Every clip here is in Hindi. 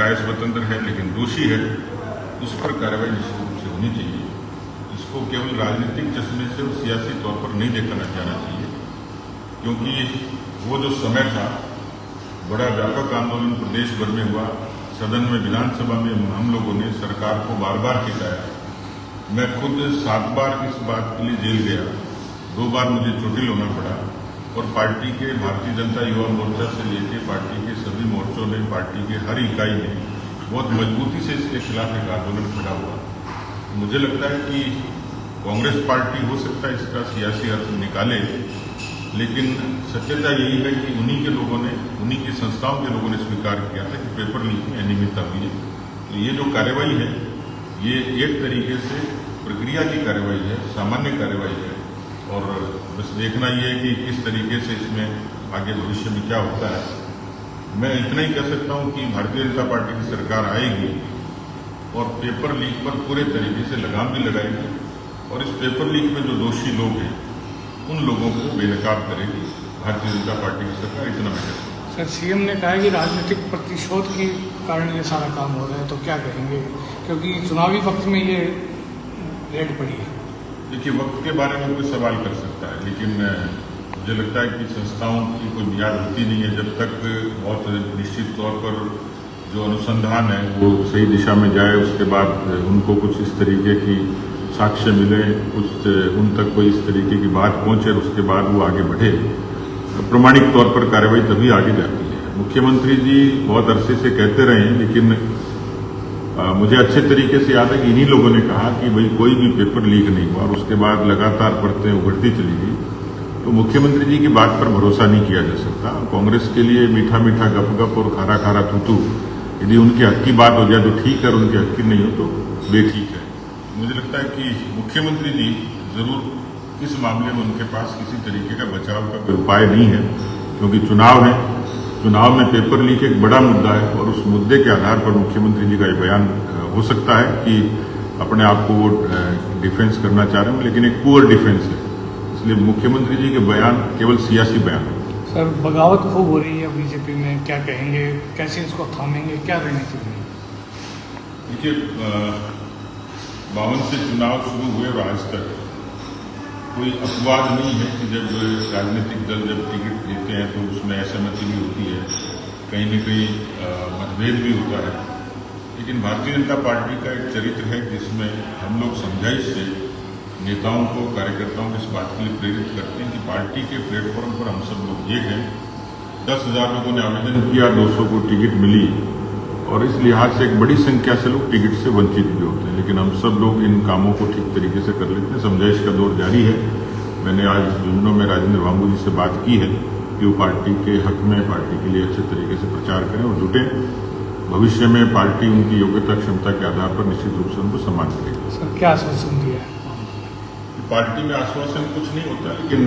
न्याय स्वतंत्र है लेकिन दोषी है, उस पर कार्रवाई निश्चित रूप से होनी चाहिए। इसको केवल राजनीतिक चश्मे से और सियासी तौर पर नहीं देखा जाना चाहिए, क्योंकि वो जो समय था, बड़ा व्यापक आंदोलन प्रदेश भर में हुआ, सदन में विधानसभा में हम लोगों ने सरकार को बार बार टिकाया। मैं खुद 7 बार इस बात के लिए जेल गया, 2 बार मुझे चोटिल होना पड़ा, और पार्टी के भारतीय जनता युवा मोर्चा से लेकर पार्टी के सभी मोर्चों ने, पार्टी के हर इकाई ने बहुत मजबूती से इसके खिलाफ एक आंदोलन खड़ा हुआ। मुझे लगता है कि कांग्रेस पार्टी हो सकता है इसका सियासी अर्थ निकाले, लेकिन सत्यता यही है कि उन्हीं के लोगों ने, उन्हीं की संस्थाओं के लोगों ने स्वीकार किया था कि पेपर लीक में अनियमितता हुई है। तो ये जो कार्रवाई है, ये एक तरीके से प्रक्रिया की कार्रवाई है, सामान्य कार्रवाई है, और बस देखना ये है कि किस तरीके से इसमें आगे भविष्य में क्या होता है। मैं इतना ही कह सकता हूं कि भारतीय जनता पार्टी की सरकार आएगी और पेपर लीक पर पूरे तरीके से लगाम भी लगाएगी, और इस पेपर लीक में जो दोषी लोग हैं उन लोगों को बेनकाब करेगी भारतीय जनता पार्टी की सरकार। इतना मैं कहता हूँ। सर, सीएम ने कहा है कि राजनीतिक प्रतिशोध के कारण ये सारा काम हो रहा है, तो क्या कहेंगे, क्योंकि चुनावी वक्त में ये रेड पड़ी है। देखिए, वक्त के बारे में कोई सवाल कर सकता है, लेकिन मुझे लगता है कि संस्थाओं की कोई मियाद होती नहीं है जब तक बहुत निश्चित तौर पर जो अनुसंधान है वो सही दिशा में जाए, उसके बाद उनको कुछ इस तरीके की साक्ष्य मिले, कुछ उन तक कोई इस तरीके की बात पहुंचे और उसके बाद वो आगे बढ़े। प्रमाणिक तौर पर कार्रवाई तभी आगे जाती है। मुख्यमंत्री जी बहुत अरसे से कहते रहे हैं, लेकिन मुझे अच्छे तरीके से याद है कि इन्हीं लोगों ने कहा कि भाई कोई भी पेपर लीक नहीं हुआ, और उसके बाद लगातार परतें उभरती चली गई। तो मुख्यमंत्री जी की बात पर भरोसा नहीं किया जा सकता। कांग्रेस के लिए मीठा मीठा गप और खारा खारा तू, यदि उनके हक की बात हो जाए तो ठीक है, और उनके हक की नहीं हो तो बेठीक है। मुझे लगता है कि मुख्यमंत्री जी जरूर इस मामले में उनके पास किसी तरीके का बचाव का कोई उपाय नहीं है, क्योंकि चुनाव है, चुनाव में पेपर लीक एक बड़ा मुद्दा है, और उस मुद्दे के आधार पर मुख्यमंत्री जी का ये बयान हो सकता है कि अपने आप को वो डिफेंस करना चाह रहे हैं, लेकिन एक पुअर डिफेंस है। इसलिए मुख्यमंत्री जी के बयान केवल सियासी बयान है। सर, बगावत खूब हो रही है बीजेपी में, क्या कहेंगे, कैसे इसको थामेंगे, क्या रणनीति बनेगी? देखिए, 52 से चुनाव शुरू हुए और आज तक कोई अपवाद नहीं है कि जब राजनीतिक दल जब टिकट देते हैं तो उसमें असहमति भी होती है, कहीं न कहीं मतभेद भी होता है। लेकिन भारतीय जनता पार्टी का एक चरित्र है जिसमें हम लोग समझाइश से नेताओं को, कार्यकर्ताओं को इस बात के लिए प्रेरित करते हैं कि पार्टी के प्लेटफॉर्म पर हम सब लोग एक हैं। 10,000 लोगों ने आवेदन किया, 200 को टिकट मिली, और इस लिहाज से एक बड़ी संख्या से लोग टिकट से वंचित भी होते हैं, लेकिन हम सब लोग इन कामों को ठीक तरीके से कर लेते हैं। समझाइश का दौर जारी है। मैंने आज झुंझुनू में राजेंद्र भांगू जी से बात की है कि वो पार्टी के हक में, पार्टी के लिए अच्छे तरीके से प्रचार करें और जुटें। भविष्य में पार्टी उनकी योग्यता क्षमता के आधार पर निश्चित रूप से उनको सम्मान करेगी। सर, क्या आश्वासन दिया है? पार्टी में आश्वासन कुछ नहीं होता, लेकिन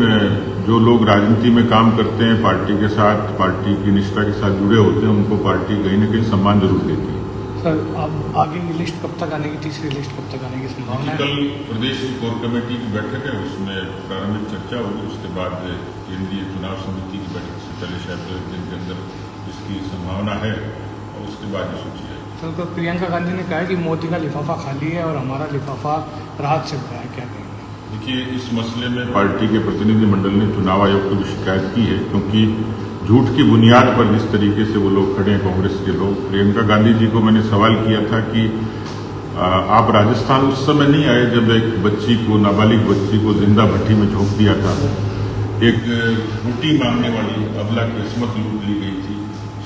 जो लोग राजनीति में काम करते हैं, पार्टी के साथ, पार्टी की निष्ठा के साथ जुड़े होते हैं, उनको पार्टी कहीं न कहीं सम्मान जरूर देती है। सर, अब आगे की लिस्ट कब तक आने की, तीसरी लिस्ट कब तक आने की संभावना है? कल प्रदेश की कोर कमेटी की बैठक है, उसमें प्रारंभिक चर्चा होगी, उसके बाद केंद्रीय चुनाव समिति की बैठक से पहले शायद 2 दिन के अंदर इसकी संभावना है, और उसके बाद ये सूची है। सर, तो प्रियंका गांधी ने कहा है कि मोदी का लिफाफा खाली है और हमारा लिफाफा राहत से भरा है, क्या कहेंगे? देखिए, इस मसले में पार्टी के प्रतिनिधिमंडल ने चुनाव आयोग को भी शिकायत की है, क्योंकि झूठ की बुनियाद पर जिस तरीके से वो लोग खड़े हैं, कांग्रेस के लोग। प्रियंका गांधी जी को मैंने सवाल किया था कि आप राजस्थान उस समय नहीं आए जब एक बच्ची को, नाबालिग बच्ची को जिंदा भट्टी में झोंक दिया था, एक रोटी मांगने वाली अबला की किस्मत लूट ली गई थी,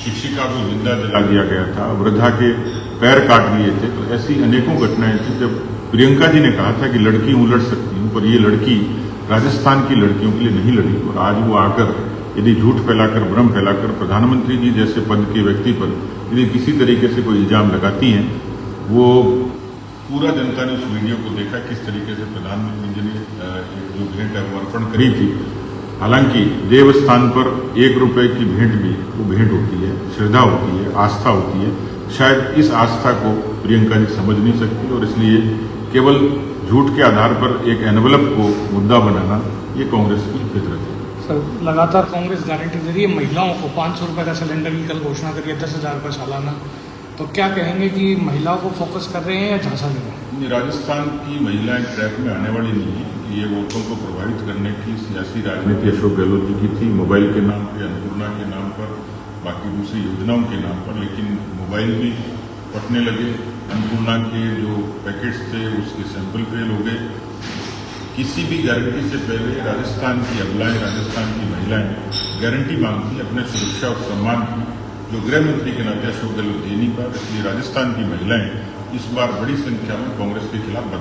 शिक्षिका को जिंदा जला दिया गया था, वृद्धा के पैर काट लिए थे। तो ऐसी अनेकों घटनाएं थी जब प्रियंका जी ने कहा था कि लड़की हूं, लड़ सकती हूं, पर ये लड़की राजस्थान की लड़कियों के लिए नहीं लड़ी। और आज वो आकर यदि झूठ फैलाकर, भ्रम फैलाकर प्रधानमंत्री जी जैसे पद के व्यक्ति पर यदि किसी तरीके से कोई इल्जाम लगाती हैं, वो पूरा जनता ने उस वीडियो को देखा किस तरीके से प्रधानमंत्री जी ने एक जो भेंट है वो अर्पण करी थी। हालांकि देवस्थान पर 1 रुपए की भेंट भी वो भेंट होती है, श्रद्धा होती है, आस्था होती है। शायद इस आस्था को प्रियंका जी समझ नहीं सकती, और इसलिए केवल झूठ के आधार पर एक एनवलप को मुद्दा बनाना ये कांग्रेस की फितरत है। सर, लगातार कांग्रेस गारंटी दे रही है महिलाओं को 500 रुपये का सिलेंडर की कल घोषणा करिए, 10,000 रुपये सालाना, तो क्या कहेंगे कि महिलाओं को फोकस कर रहे हैं या झांसा दे रहे हैं? ये राजस्थान की महिलाएं ट्रैक में आने वाली नहीं है। ये वोटों को प्रभावित करने की सियासी राजनीति अशोक गहलोत जी की थी, मोबाइल के नाम पर, अन्नपूर्णा के नाम पर, बाकी दूसरी योजनाओं के नाम पर। लेकिन मोबाइल भी फटने लगे, अन्नपूर्णा के जो पैकेट्स थे उसके सैंपल फेल हो गए। किसी भी गारंटी से पहले राजस्थान की अबलाएं, राजस्थान की महिलाएं गारंटी मांगती अपने सुरक्षा और सम्मान की, जो गृह मंत्री के नाते अशोक गहलोत दे नहीं पा। इसलिए राजस्थान की महिलाएं इस बार बड़ी संख्या में कांग्रेस के खिलाफ बदलाव